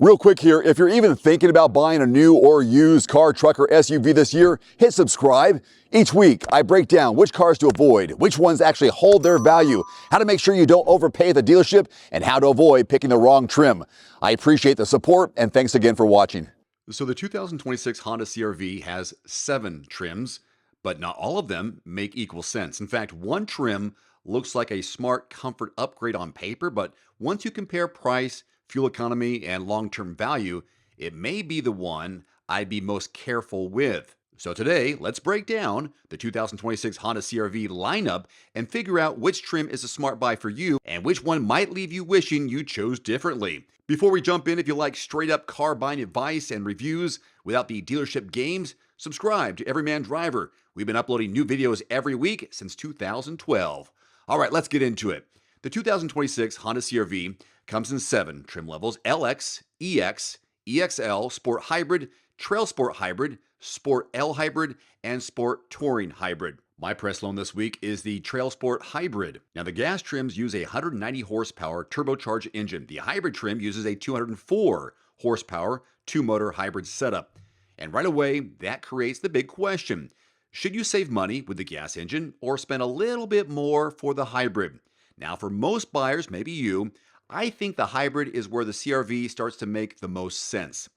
Real quick here, if you're even thinking about buying a new or used car, truck, or SUV this year, hit subscribe. Each week, I break down which cars to avoid, which ones actually hold their value, how to make sure you don't overpay at the dealership, and how to avoid picking the wrong trim. I appreciate the support, and thanks again for watching. So the 2026 Honda CR-V has 7 trims, but not all of them make equal sense. In fact, one trim looks like a smart comfort upgrade on paper, but once you compare price, fuel economy, and long-term value, it may be the one I'd be most careful with. So today, let's break down the 2026 Honda CR-V lineup and figure out which trim is a smart buy for you and which one might leave you wishing you chose differently. Before we jump in, if you like straight-up car buying advice and reviews without the dealership games, subscribe to Everyman Driver. We've been uploading new videos every week since 2012. All right, let's get into it. The 2026 Honda CR-V comes in 7 trim levels: LX, EX, EXL, Sport Hybrid, TrailSport Hybrid, Sport L Hybrid, and Sport Touring Hybrid. My press loan this week is the TrailSport Hybrid. Now, the gas trims use a 190 horsepower turbocharged engine. The hybrid trim uses a 204 horsepower 2-motor hybrid setup. And right away, that creates the big question. Should you save money with the gas engine or spend a little bit more for the hybrid? Now, for most buyers, maybe you, I think the hybrid is where the CR-V starts to make the most sense.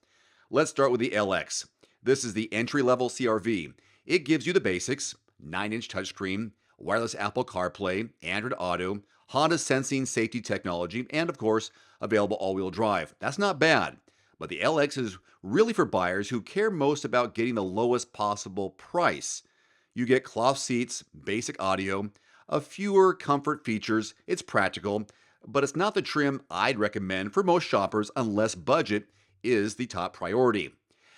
Let's start with the LX. This is the entry-level CR-V. It gives you the basics: 9-inch touchscreen, wireless Apple CarPlay, Android Auto, Honda sensing safety technology, and of course, available all-wheel drive. That's not bad, but the LX is really for buyers who care most about getting the lowest possible price. You get cloth seats, basic audio, a fewer comfort features. It's practical, but it's not the trim I'd recommend for most shoppers unless budget is the top priority.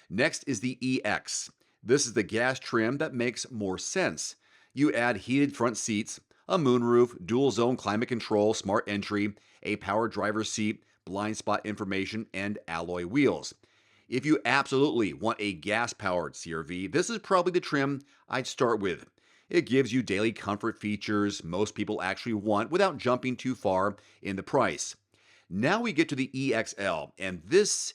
Next is the EX. This is the gas trim that makes more sense. You add heated front seats, a moonroof, dual zone climate control, smart entry, a power driver's seat, blind spot information, and alloy wheels. If you absolutely want a gas-powered CR-V, this is probably the trim I'd start with. It gives you daily comfort features most people actually want without jumping too far in the price. Now we get to the EXL, and this,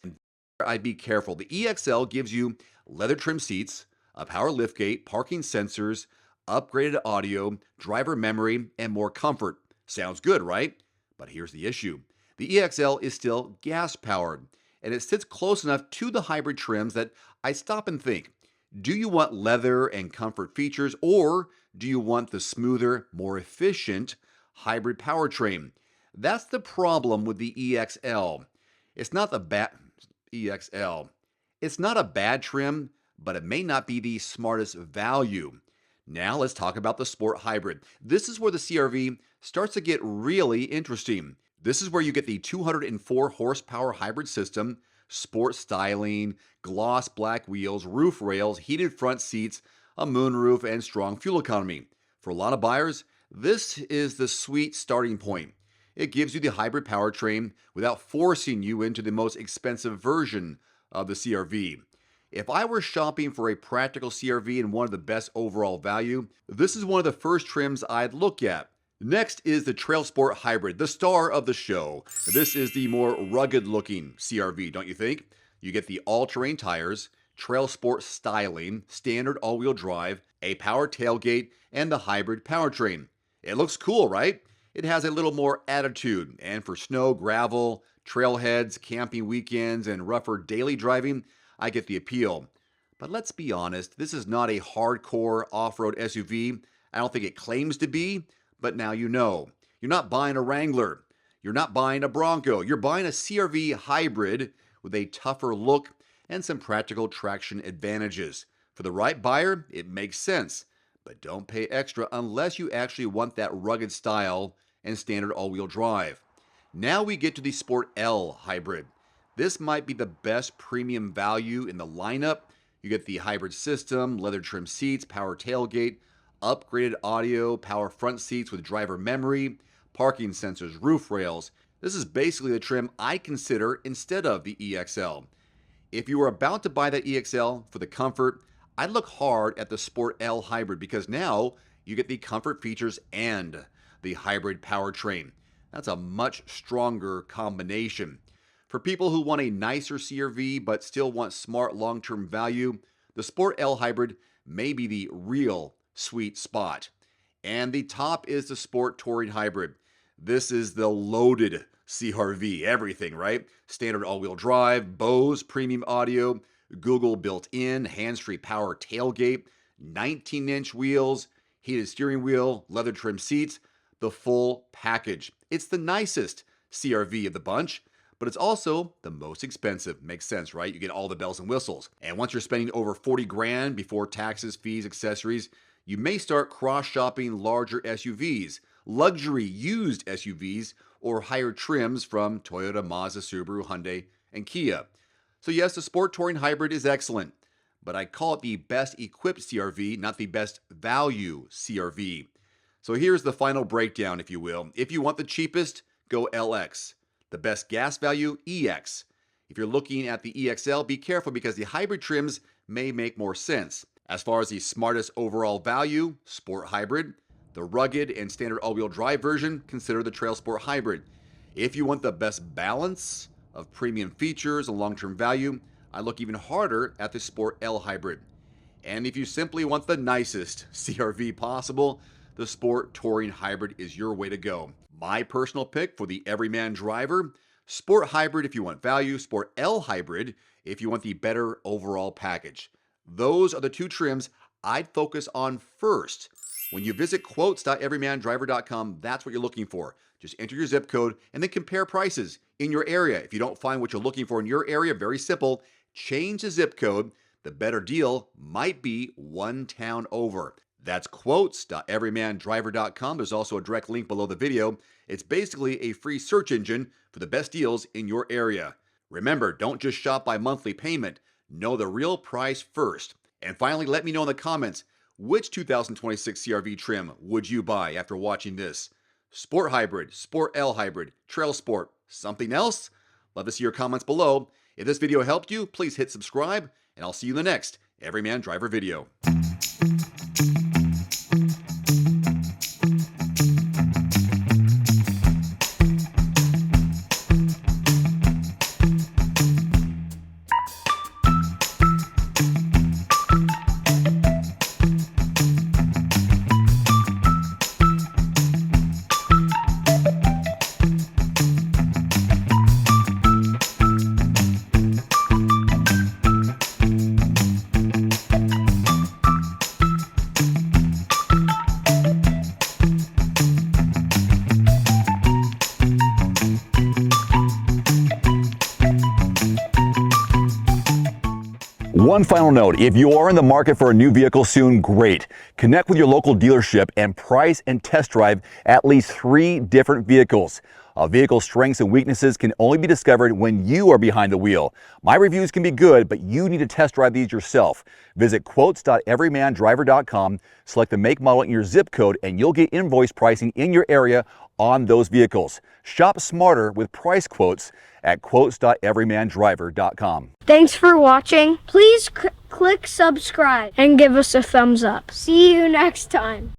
I'd be careful. The EXL gives you leather trim seats, a power liftgate, parking sensors, upgraded audio, driver memory, and more comfort. Sounds good, right? But here's the issue. The EXL is still gas-powered, and it sits close enough to the hybrid trims that I stop and think, do you want leather and comfort features, or do you want the smoother, more efficient hybrid powertrain? That's the problem with the EXL. It's not the EXL. It's not a bad trim, but it may not be the smartest value. Now let's talk about the Sport Hybrid. This is where the CR-V starts to get really interesting. This is where you get the 204 horsepower hybrid system, sport styling, gloss black wheels, roof rails, heated front seats, a moonroof, and strong fuel economy. For a lot of buyers, this is the sweet starting point. It gives you the hybrid powertrain without forcing you into the most expensive version of the CR-V. If I were shopping for a practical CR-V and wanted the best overall value, this is one of the first trims I'd look at. Next is the TrailSport Hybrid, the star of the show. This is the more rugged-looking CR-V, don't you think? You get the all-terrain tires, TrailSport styling, standard all-wheel drive, a power tailgate, and the hybrid powertrain. It looks cool, right? It has a little more attitude, and for snow, gravel, trailheads, camping weekends, and rougher daily driving, I get the appeal. But let's be honest, this is not a hardcore off-road SUV. I don't think it claims to be, but now you know. You're not buying a Wrangler. You're not buying a Bronco. You're buying a CR-V hybrid with a tougher look and some practical traction advantages. For the right buyer, it makes sense, but don't pay extra unless you actually want that rugged style and standard all-wheel drive. Now we get to the Sport L Hybrid. This might be the best premium value in the lineup. You get the hybrid system, leather trim seats, power tailgate, upgraded audio, power front seats with driver memory, parking sensors, roof rails. This is basically the trim I consider instead of the EXL. If you were about to buy that EXL for the comfort, I'd look hard at the Sport L Hybrid because now you get the comfort features and the hybrid powertrain. That's a much stronger combination. For people who want a nicer CRV but still want smart long-term value, the Sport L Hybrid may be the real sweet spot. And the top is the Sport Touring Hybrid. This is the loaded CRV, everything, right? Standard all-wheel drive, Bose premium audio, Google built-in, hands-free power tailgate, 19-inch wheels, heated steering wheel, leather trim seats, the full package. It's the nicest CRV of the bunch, but it's also the most expensive. Makes sense, right? You get all the bells and whistles. And once you're spending over 40 grand before taxes, fees, accessories, you may start cross-shopping larger SUVs, luxury used SUVs, or higher trims from Toyota, Mazda, Subaru, Hyundai, and Kia. So yes, the Sport Touring Hybrid is excellent, but I call it the best equipped CRV, not the best value CRV. So here's the final breakdown, if you will. If you want the cheapest, go LX. The best gas value, EX. If you're looking at the EXL, be careful because the hybrid trims may make more sense. As far as the smartest overall value, Sport Hybrid. The rugged and standard all-wheel drive version, consider the TrailSport Hybrid. If you want the best balance of premium features and long-term value, I look even harder at the Sport L Hybrid. And if you simply want the nicest CRV possible, the Sport Touring Hybrid is your way to go. My personal pick for the Everyman Driver, Sport Hybrid if you want value, Sport L Hybrid if you want the better overall package. Those are the two trims I'd focus on first. When you visit quotes.everymandriver.com, that's what you're looking for. Just enter your zip code and then compare prices in your area. If you don't find what you're looking for in your area, very simple, change the zip code. The better deal might be one town over. That's quotes.everymandriver.com. There's also a direct link below the video. It's basically a free search engine for the best deals in your area. Remember, don't just shop by monthly payment. Know the real price first. And finally, let me know in the comments, which 2026 CRV trim would you buy after watching this? Sport Hybrid, Sport L Hybrid, TrailSport, something else? Love to see your comments below. If this video helped you, please hit subscribe, and I'll see you in the next Everyman Driver video. One final note, if you are in the market for a new vehicle soon, great. Connect with your local dealership and price and test drive at least 3 different vehicles. A vehicle's strengths and weaknesses can only be discovered when you are behind the wheel. My reviews can be good, but you need to test drive these yourself. Visit quotes.everymandriver.com, select the make, model, and your zip code, and you'll get invoice pricing in your area on those vehicles. Shop smarter with price quotes at quotes.everymandriver.com. Thanks for watching. Please click subscribe and give us a thumbs up. See you next time.